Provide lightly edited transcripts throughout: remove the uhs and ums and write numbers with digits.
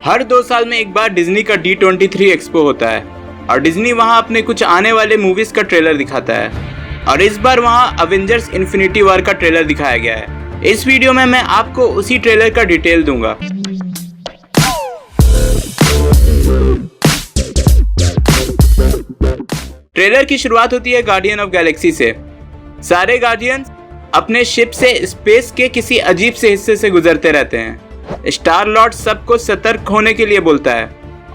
हर 2 साल में एक बार डिज्नी का D23 एक्सपो होता है और डिज्नी वहां अपने कुछ आने वाले मूवीज का ट्रेलर दिखाता है और इस बार वहां अवेंजर्स इन्फिनिटी वॉर का ट्रेलर दिखाया गया है। इस वीडियो में मैं आपको उसी ट्रेलर का डिटेल दूंगा। ट्रेलर की शुरुआत होती है गार्डियन ऑफ गैलेक्सी से। सारे गार्डियंस अपने शिप से स्पेस के किसी अजीब से हिस्से से गुजरते रहते हैं। स्टार लॉर्ड सबको सतर्क होने के लिए बोलता है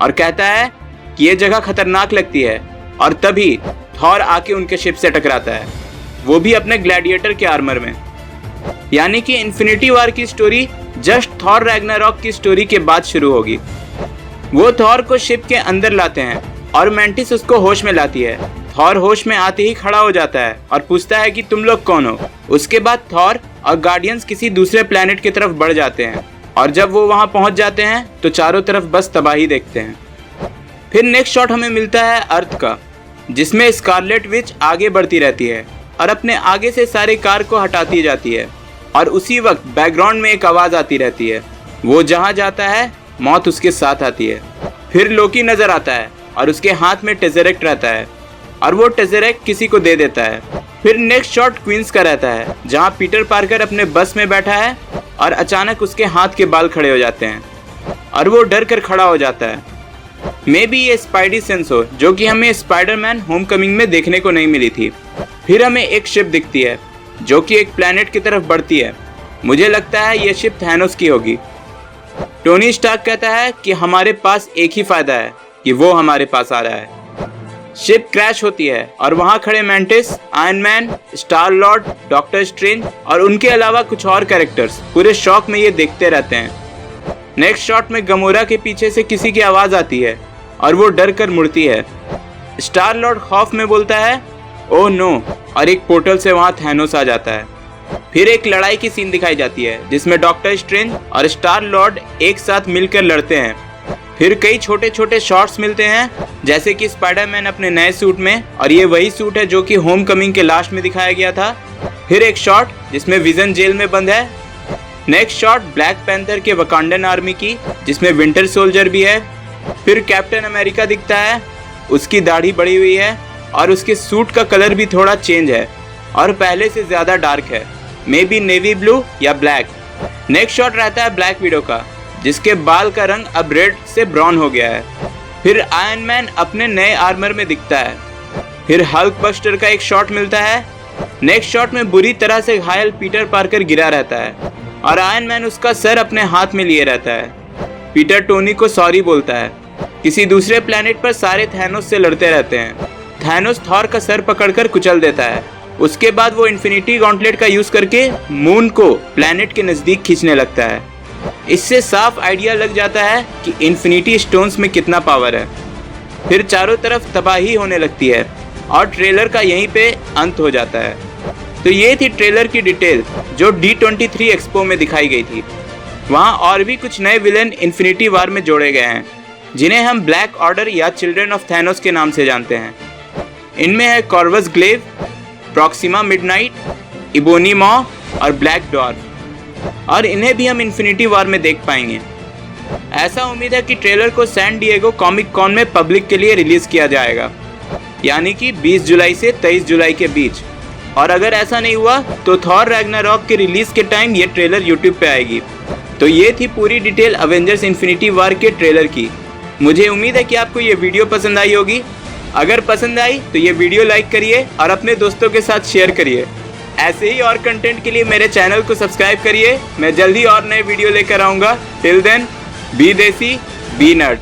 और कहता है कि ये जगह खतरनाक लगती है और तभी थॉर आके उनके शिप से टकराता है, वो भी अपने ग्लैडिएटर के आर्मर में। यानी कि इन्फिनिटी वॉर की स्टोरी जस्ट थॉर रैग्नारॉक की स्टोरी के बाद शुरू होगी। वो थॉर को शिप के अंदर लाते हैं और मैंटिस उसको होश में लाती है। थॉर होश में आते ही खड़ा हो जाता है और पूछता है कि तुम लोग कौन हो। उसके बाद थॉर और गार्डियंस किसी दूसरे प्लेनेट की तरफ बढ़ जाते हैं और जब वो वहां पहुंच जाते हैं तो चारों तरफ बस तबाही देखते हैं। फिर नेक्स्ट शॉट हमें मिलता है अर्थ का, जिसमें स्कारलेट विच आगे बढ़ती रहती है और अपने आगे से सारे कार को हटाती जाती है और उसी वक्त बैकग्राउंड में एक आवाज आती रहती है। वो जहां जाता है मौत उसके साथ आती है। फिर लोकी नजर आता है और उसके हाथ में टेज़रेक्ट रहता है और वो टेज़रेक्ट किसी को दे देता है। फिर नेक्स्ट शॉट क्वींस का रहता है, जहां पीटर पार्कर अपने बस में बैठा है और अचानक उसके हाथ के बाल खड़े हो जाते हैं और वो डर कर खड़ा हो जाता है। मे बी ये स्पाइडी सेंस हो, जो कि हमें स्पाइडरमैन होमकमिंग में देखने को नहीं मिली थी। फिर हमें एक शिप दिखती है जो कि एक प्लेनेट की तरफ बढ़ती है। मुझे लगता है ये शिप थैनोस की होगी। टोनी स्टार्क कहता है कि हमारे पास एक ही फायदा है कि वो हमारे पास आ रहा है। शिप क्रैश होती है और वहां खड़े mantis, iron man, star Lord, doctor strange और उनके अलावा कुछ और कैरेक्टर्स पूरे शॉक में ये देखते रहते हैं। नेक्स्ट शॉट में गमोरा के पीछे से किसी की आवाज आती है और वो डर कर मुड़ती है। स्टार लॉर्ड खौफ में बोलता है ओह नो, और एक पोर्टल से वहां थैनोस आ जाता है। फिर एक लड़ाई की सीन दिखाई जाती है जिसमें डॉक्टर स्ट्रेंज और स्टार लॉर्ड एक साथ मिलकर लड़ते हैं। फिर कई छोटे छोटे शॉट्स मिलते हैं, जैसे कि स्पाइडरमैन अपने नए सूट में, और ये वही सूट है जो कि होमकमिंग के लास्ट में दिखाया गया था। फिर एक शॉट जिसमें विजन जेल में बंद है। नेक्स्ट शॉट ब्लैक पैंथर के वकांडन आर्मी की, जिसमें विंटर सोल्जर भी है। फिर कैप्टन अमेरिका दिखता है, उसकी दाढ़ी बढ़ी हुई है और उसके सूट का कलर भी थोड़ा चेंज है और पहले से ज़्यादा डार्क है, मे बी नेवी ब्लू या ब्लैक। नेक्स्ट शॉट रहता है ब्लैक विडो का, जिसके बाल का रंग अब रेड से ब्राउन हो गया है। फिर आयरन मैन अपने नए आर्मर में दिखता है। फिर हल्क बस्टर का एक शॉट मिलता है। नेक्स्ट शॉट में बुरी तरह से घायल पीटर पार्कर गिरा रहता है और आयरन मैन उसका सर अपने हाथ में लिए रहता है। पीटर टोनी को सॉरी बोलता है। किसी दूसरे प्लेनेट पर सारे थैनोस से लड़ते रहते हैं। थैनोस थॉर का सर पकड़कर कुचल देता है। उसके बाद वो इन्फिनिटी गॉन्टलेट का यूज करके मून को प्लेनेट के नजदीक खींचने लगता है। इससे साफ आइडिया लग जाता है कि इन्फिनिटी स्टोन्स में कितना पावर है। फिर चारों तरफ तबाही होने लगती है और ट्रेलर का यहीं पे अंत हो जाता है। तो ये थी ट्रेलर की डिटेल जो D23 एक्सपो में दिखाई गई थी। वहाँ और भी कुछ नए विलेन इन्फिनिटी वॉर में जोड़े गए हैं, जिन्हें हम ब्लैक ऑर्डर या चिल्ड्रन ऑफ थैनोस के नाम से जानते हैं। इनमें है कॉर्वस ग्लेव, प्रॉक्सिमा मिडनाइट, इबोनी मॉ और ब्लैक डॉर्फ, और इन्हें भी हम इन्फिनिटी वॉर में देख पाएंगे। ऐसा उम्मीद है कि ट्रेलर को सैन डिएगो कॉमिक कॉन में पब्लिक के लिए रिलीज किया जाएगा, यानी कि 20 जुलाई से 23 जुलाई के बीच। और अगर ऐसा नहीं हुआ तो थॉर रैग्नारॉक के रिलीज के टाइम ये ट्रेलर यूट्यूब पे आएगी। तो ये थी पूरी डिटेल अवेंजर्स इन्फिनिटी वॉर के ट्रेलर की। मुझे उम्मीद है कि आपको ये वीडियो पसंद आई होगी। अगर पसंद आई तो ये वीडियो लाइक करिए और अपने दोस्तों के साथ शेयर करिए। ऐसे ही और कंटेंट के लिए मेरे चैनल को सब्सक्राइब करिए। मैं जल्दी और नए वीडियो लेकर आऊँगा। टिल देन बी देसी बी नर्ड।